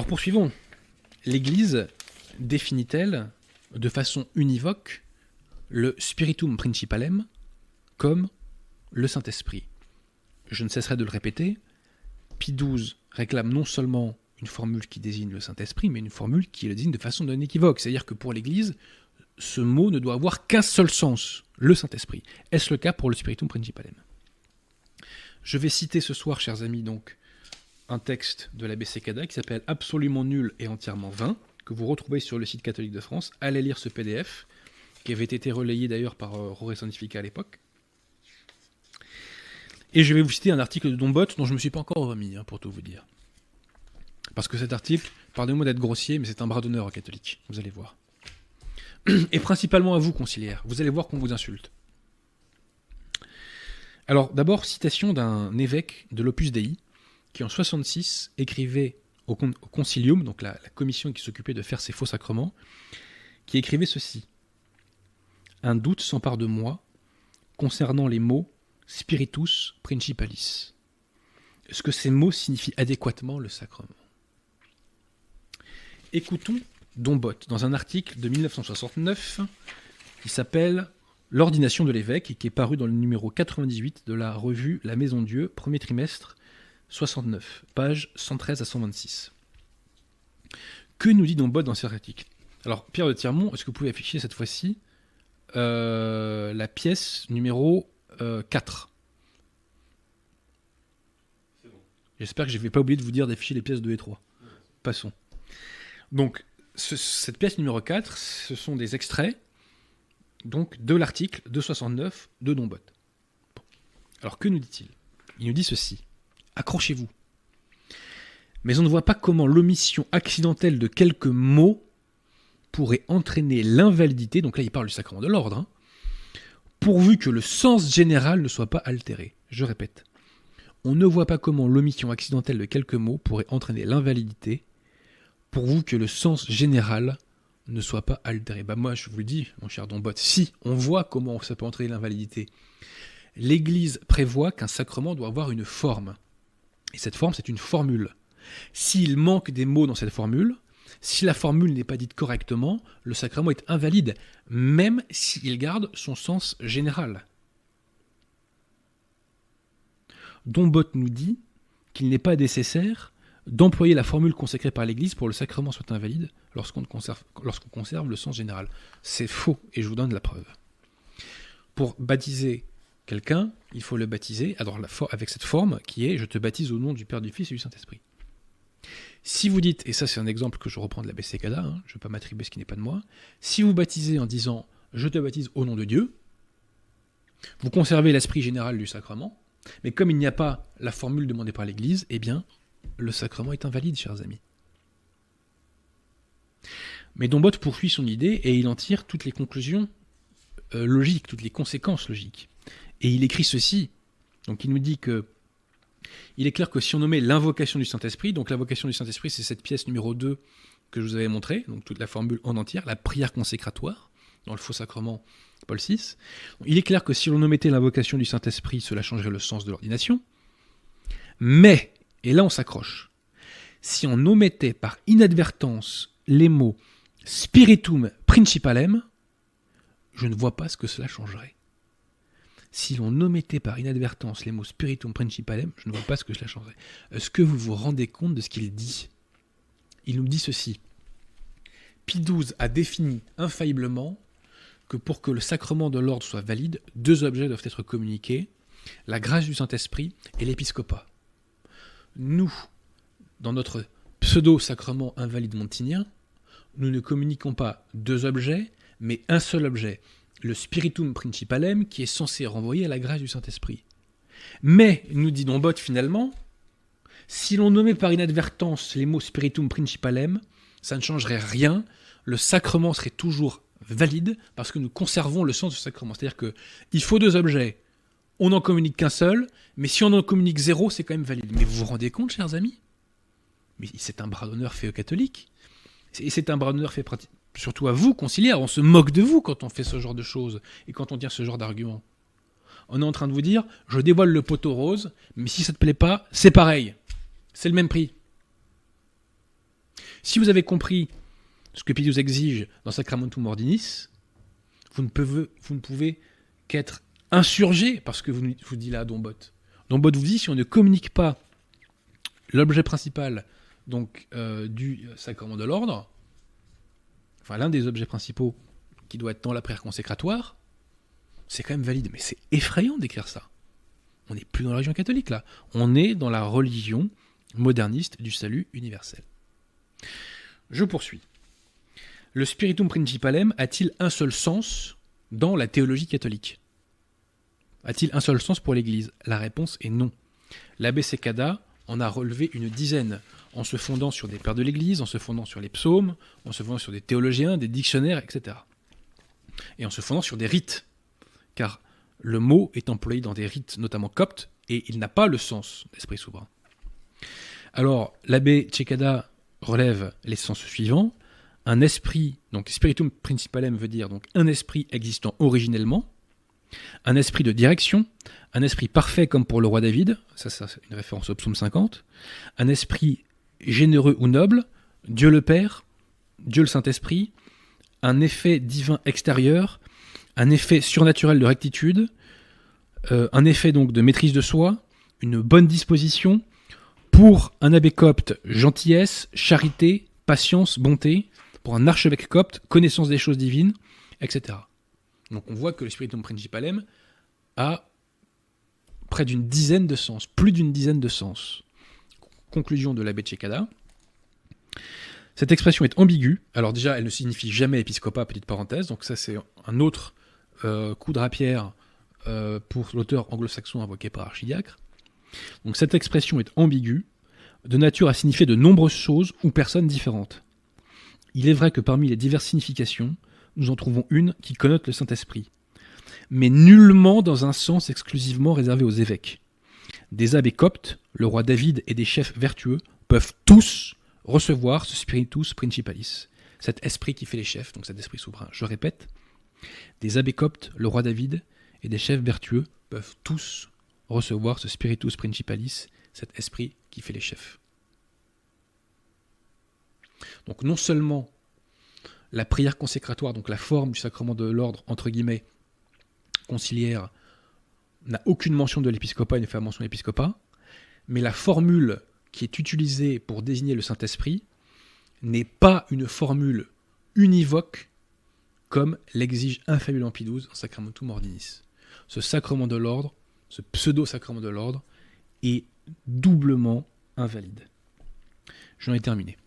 Alors poursuivons. L'Église définit-elle de façon univoque le spiritum principalem comme le Saint-Esprit? Je ne cesserai de le répéter, Pie XII réclame non seulement une formule qui désigne le Saint-Esprit, mais une formule qui le désigne de façon non équivoque. C'est-à-dire que pour l'Église, ce mot ne doit avoir qu'un seul sens, le Saint-Esprit. Est-ce le cas pour le spiritum principalem? Je vais citer ce soir, chers amis, donc, un texte de l'abbé Sécada qui s'appelle « Absolument nul et entièrement vain », que vous retrouvez sur le site catholique de France. Allez lire ce PDF, qui avait été relayé d'ailleurs par Rore Scientifica à l'époque. Et je vais vous citer un article de Dombot dont je ne me suis pas encore remis, pour tout vous dire. Parce que cet article, pardonnez-moi d'être grossier, mais c'est un bras d'honneur catholique, vous allez voir. Et principalement à vous, conciliaires, vous allez voir qu'on vous insulte. Alors, d'abord, citation d'un évêque de l'Opus Dei, qui en 66 écrivait au Concilium, donc la commission qui s'occupait de faire ces faux sacrements, qui écrivait ceci. « Un doute s'empare de moi concernant les mots spiritus principalis. » Est-ce que ces mots signifient adéquatement le sacrement? Écoutons Dombot dans un article de 1969 qui s'appelle « L'ordination de l'évêque » et qui est paru dans le numéro 98 de la revue La Maison de Dieu, premier trimestre 69, pages 113 à 126. Que nous dit Dombot dans cet article? Alors, Pierre de Tirmont, est-ce que vous pouvez afficher cette fois-ci la pièce numéro 4? C'est bon. J'espère que je ne vais pas oublier de vous dire d'afficher les pièces 2 et 3. Passons. Donc, cette pièce numéro 4, ce sont des extraits donc, de l'article 269 de Dombot. Bon. Alors, que nous dit-il? Il nous dit ceci. Accrochez-vous. Mais on ne voit pas comment l'omission accidentelle de quelques mots pourrait entraîner l'invalidité, donc là il parle du sacrement de l'ordre, pourvu que le sens général ne soit pas altéré. Je répète, on ne voit pas comment l'omission accidentelle de quelques mots pourrait entraîner l'invalidité, pourvu que le sens général ne soit pas altéré. Bah moi je vous le dis, mon cher Dombot, si on voit comment ça peut entraîner l'invalidité, l'Église prévoit qu'un sacrement doit avoir une forme. Et cette forme, c'est une formule. S'il manque des mots dans cette formule, si la formule n'est pas dite correctement, le sacrement est invalide, même s'il garde son sens général. Dombot nous dit qu'il n'est pas nécessaire d'employer la formule consacrée par l'Église pour que le sacrement soit invalide lorsqu'on conserve le sens général. C'est faux, et je vous donne la preuve. Pour baptiser quelqu'un, il faut le baptiser avec cette forme qui est « Je te baptise au nom du Père, du Fils et du Saint-Esprit ». Si vous dites, et ça c'est un exemple que je reprends de l'abbé Sécada, je ne vais pas m'attribuer ce qui n'est pas de moi, si vous baptisez en disant « Je te baptise au nom de Dieu », vous conservez l'esprit général du sacrement, mais comme il n'y a pas la formule demandée par l'Église, eh bien, le sacrement est invalide, chers amis. Mais Dombot poursuit son idée et il en tire toutes les conclusions logiques, toutes les conséquences logiques. Et il écrit ceci, donc il nous dit que il est clair que si on nommait l'invocation du Saint-Esprit, donc l'invocation du Saint-Esprit c'est cette pièce numéro 2 que je vous avais montrée, donc toute la formule en entière, la prière consécratoire, dans le faux sacrement Paul VI, il est clair que si l'on omettait l'invocation du Saint-Esprit, cela changerait le sens de l'ordination, mais, et là on s'accroche, si on omettait par inadvertance les mots spiritum principalem, je ne vois pas ce que cela changerait. Si l'on omettait par inadvertance les mots spiritum principalem, je ne vois pas ce que cela changerait. Est-ce que vous vous rendez compte de ce qu'il dit? Il nous dit ceci. Pie XII a défini infailliblement que pour que le sacrement de l'ordre soit valide, 2 objets doivent être communiqués, la grâce du Saint-Esprit et l'épiscopat. Nous, dans notre pseudo-sacrement invalide montinien, nous ne communiquons pas 2 objets, mais un seul objet, le spiritum principalem, qui est censé renvoyer à la grâce du Saint-Esprit. Mais, nous dit Dombot finalement, si l'on nommait par inadvertance les mots spiritum principalem, ça ne changerait rien, le sacrement serait toujours valide, parce que nous conservons le sens du sacrement. C'est-à-dire qu'il faut 2 objets, on n'en communique qu'un seul, mais si on en communique 0, c'est quand même valide. Mais vous vous rendez compte, chers amis? Mais c'est un bras d'honneur fait aux catholiques. Et c'est un bras d'honneur fait surtout à vous, conciliaires. On se moque de vous quand on fait ce genre de choses et quand on tient ce genre d'arguments. On est en train de vous dire, je dévoile le poteau rose, mais si ça ne te plaît pas, c'est pareil. C'est le même prix. Si vous avez compris ce que Pius exige dans Sacramentum Ordinis, vous ne pouvez qu'être insurgé par ce que vous dit là Dombotte. Dombotte vous dit, si on ne communique pas l'objet principal donc, du sacrement de l'ordre, enfin l'un des objets principaux qui doit être dans la prière consécratoire, c'est quand même valide. Mais c'est effrayant d'écrire ça. On n'est plus dans la religion catholique là. On est dans la religion moderniste du salut universel. Je poursuis. Le spiritum principalem a-t-il un seul sens dans la théologie catholique? A-t-il un seul sens pour l'Église? La réponse est non. L'abbé Cecada en a relevé une dizaine, en se fondant sur des pères de l'Église, en se fondant sur les psaumes, en se fondant sur des théologiens, des dictionnaires, etc. Et en se fondant sur des rites, car le mot est employé dans des rites, notamment coptes, et il n'a pas le sens d'esprit souverain. Alors, l'abbé Cecada relève les sens suivants. Un esprit, donc spiritum principalem veut dire donc un esprit existant originellement, un esprit de direction, un esprit parfait comme pour le roi David, ça c'est une référence au psaume 50, un esprit généreux ou noble, Dieu le Père, Dieu le Saint-Esprit, un effet divin extérieur, un effet surnaturel de rectitude, un effet donc de maîtrise de soi, une bonne disposition, pour un abbé copte, gentillesse, charité, patience, bonté, pour un archevêque copte, connaissance des choses divines, etc. Donc on voit que le spiritum principalem a près d'une dizaine de sens, plus d'une dizaine de sens. Conclusion de l'abbé Cecada. Cette expression est ambiguë. Alors déjà, elle ne signifie jamais épiscopat, petite parenthèse, donc ça c'est un autre coup de rapière pour l'auteur anglo-saxon invoqué par Archidiacre. Donc cette expression est ambiguë, de nature à signifier de nombreuses choses ou personnes différentes. Il est vrai que parmi les diverses significations, nous en trouvons une qui connote le Saint-Esprit, mais nullement dans un sens exclusivement réservé aux évêques. Des abbés coptes, le roi David et des chefs vertueux peuvent tous recevoir ce spiritus principalis, cet esprit qui fait les chefs, donc cet esprit souverain. Je répète, des abbés coptes, le roi David et des chefs vertueux peuvent tous recevoir ce spiritus principalis, cet esprit qui fait les chefs. Donc non seulement la prière consécratoire, donc la forme du sacrement de l'ordre, entre guillemets, conciliaire, n'a aucune mention de l'épiscopat et ne fait mention de l'épiscopat, mais la formule qui est utilisée pour désigner le Saint-Esprit n'est pas une formule univoque comme l'exige infaillible Pie XII en Sacramentum Ordinis. Ce sacrement de l'ordre, ce pseudo-sacrement de l'ordre, est doublement invalide. J'en ai terminé.